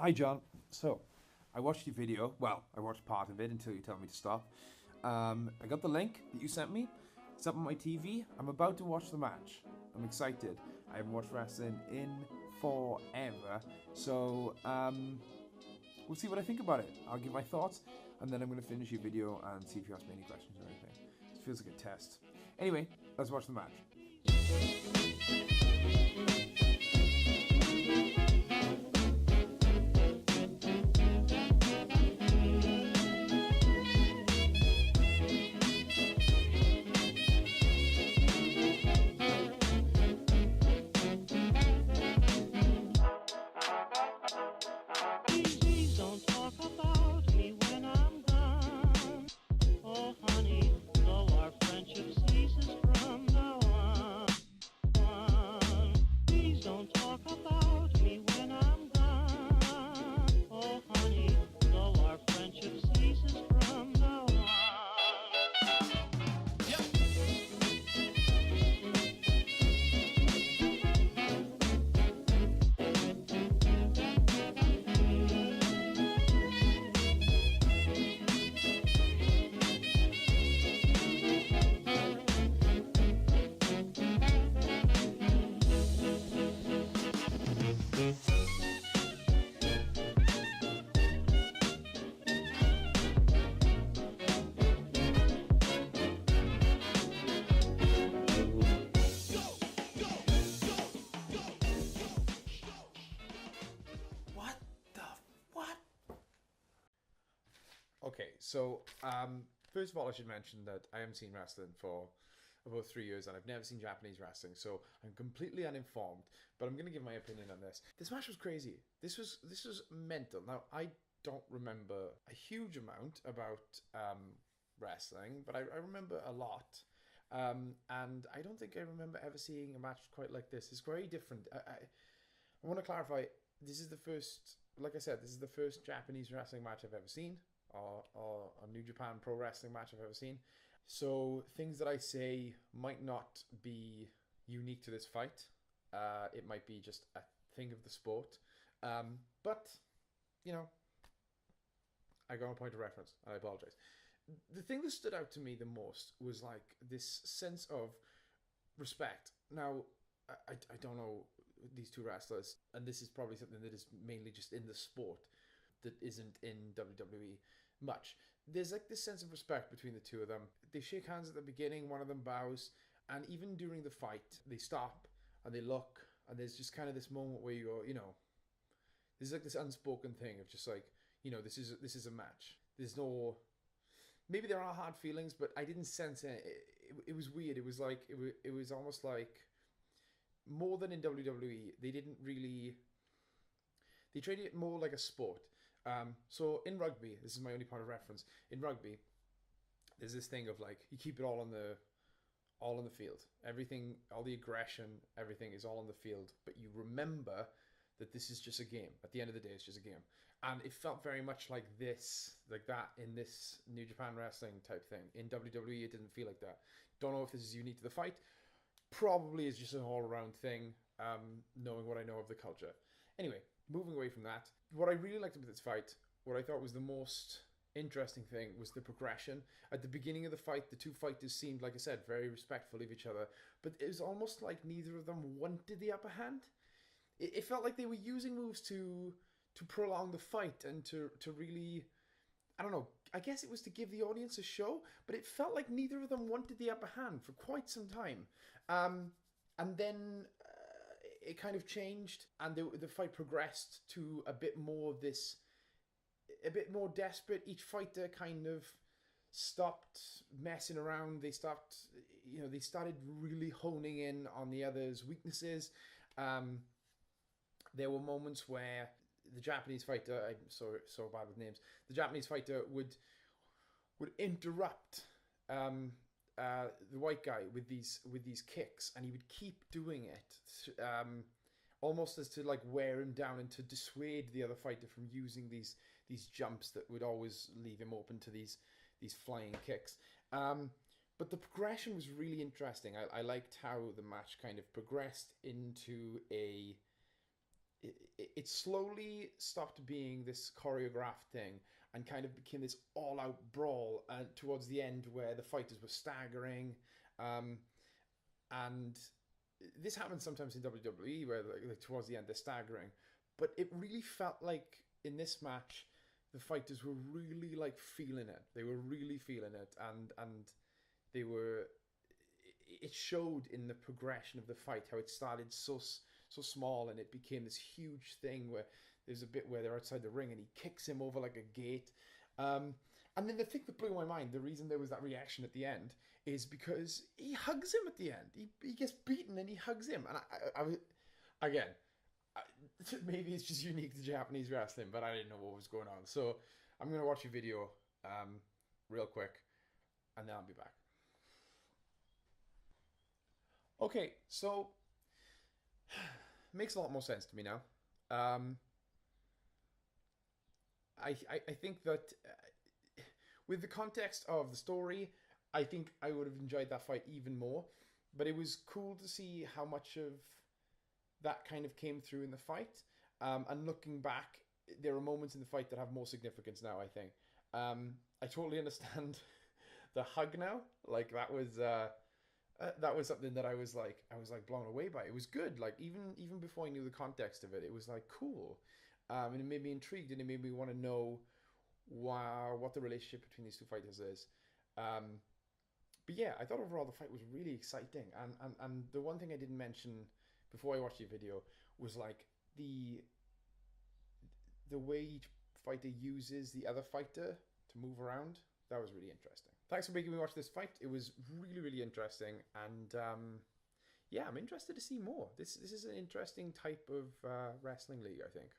Hi, John. So, I watched your video. Well, I watched part of it until you told me to stop. I got the link that you sent me. It's up on my TV. I'm about to watch the match. I'm excited. I haven't watched wrestling in forever. So, we'll see what I think about it. I'll give my thoughts, and then I'm going to finish your video and see if you ask me any questions or anything. It feels like a test. Anyway, let's watch the match. Please don't talk about me when I'm gone. Oh, honey, though our friendship ceases from now on. Please don't talk about me when I'm gone. Oh, honey, though our friendship ceases from now on. What the what? Okay, so first of all, I should mention that I haven't seen wrestling for about 3 years, and I've never seen Japanese wrestling, so I'm completely uninformed. But I'm going to give my opinion on this. This match was crazy. This was mental. Now I don't remember a huge amount about wrestling, but I remember a lot. And I don't think I remember ever seeing a match quite like this. It's very different. I want to clarify. This is the first, like I said, this is the first Japanese wrestling match I've ever seen, or a New Japan Pro Wrestling match I've ever seen. So things that I say might not be unique to this fight. It might be just a thing of the sport. But, you know, I got a point of reference. I apologize. The thing that stood out to me the most was like this sense of respect. Now, I don't know these two wrestlers, and this is probably something that is mainly just in the sport that isn't in WWE much. There's like this sense of respect between the two of them. They shake hands at the beginning, one of them bows, and even during the fight, they stop and they look, and there's just kind of this moment where you go, you know, there's like this unspoken thing of just like, you know, this is a match. There's no, maybe there are hard feelings, but I didn't sense it. It was weird. It was like it was almost like, more than in WWE, they didn't really. They treated it more like a sport. So in rugby, this is my only point of reference. In rugby, there's this thing of like you keep it all on the field. Everything, all the aggression, everything is all on the field. But you remember that this is just a game. At the end of the day, it's just a game. And it felt very much like this, like that in this New Japan Wrestling type thing. In WWE, it didn't feel like that. Don't know if this is unique to the fight. Probably is just an all-around thing, knowing what I know of the culture. Anyway, moving away from that, what I really liked about this fight, what I thought was the most interesting thing was the progression. At the beginning of the fight, the two fighters seemed, like I said, very respectful of each other, but it was almost like neither of them wanted the upper hand. It felt like they were using moves to prolong the fight and to really, I don't know, I guess it was to give the audience a show, but it felt like neither of them wanted the upper hand for quite some time. And then it kind of changed, and the fight progressed to a bit more desperate. Each fighter kind of stopped messing around. They started really honing in on the other's weaknesses. There were moments where the Japanese fighter, I'm so bad with names, the Japanese fighter would interrupt the white guy with these kicks, and he would keep doing it, almost as to like wear him down and to dissuade the other fighter from using these jumps that would always leave him open to these flying kicks. But the progression was really interesting. I liked how the match kind of progressed into it slowly stopped being this choreographed thing and kind of became this all-out brawl. And towards the end, where the fighters were staggering, um, and this happens sometimes in WWE, where like towards the end they're staggering, but it really felt like in this match the fighters were really like feeling it. They were really feeling it, and they were. It showed in the progression of the fight how it started so small and it became this huge thing where there's a bit where they're outside the ring and he kicks him over like a gate. And then the thing that blew my mind, the reason there was that reaction at the end, is because he hugs him at the end. He gets beaten and he hugs him. And again, I, maybe it's just unique to Japanese wrestling, but I didn't know what was going on. So I'm going to watch a video real quick and then I'll be back. Okay, so makes a lot more sense to me now. I think that with the context of the story, I think I would have enjoyed that fight even more. But it was cool to see how much of that kind of came through in the fight. And looking back, there are moments in the fight that have more significance now, I think. I totally understand the hug now. Like that was something that I was like blown away by. It was good. Like even before I knew the context of it, it was like cool. And it made me intrigued and it made me want to know what the relationship between these two fighters is. But yeah, I thought overall the fight was really exciting. And the one thing I didn't mention before I watched the video was like the way each fighter uses the other fighter to move around. That was really interesting. Thanks for making me watch this fight. It was really, really interesting. And yeah, I'm interested to see more. This is an interesting type of wrestling league, I think.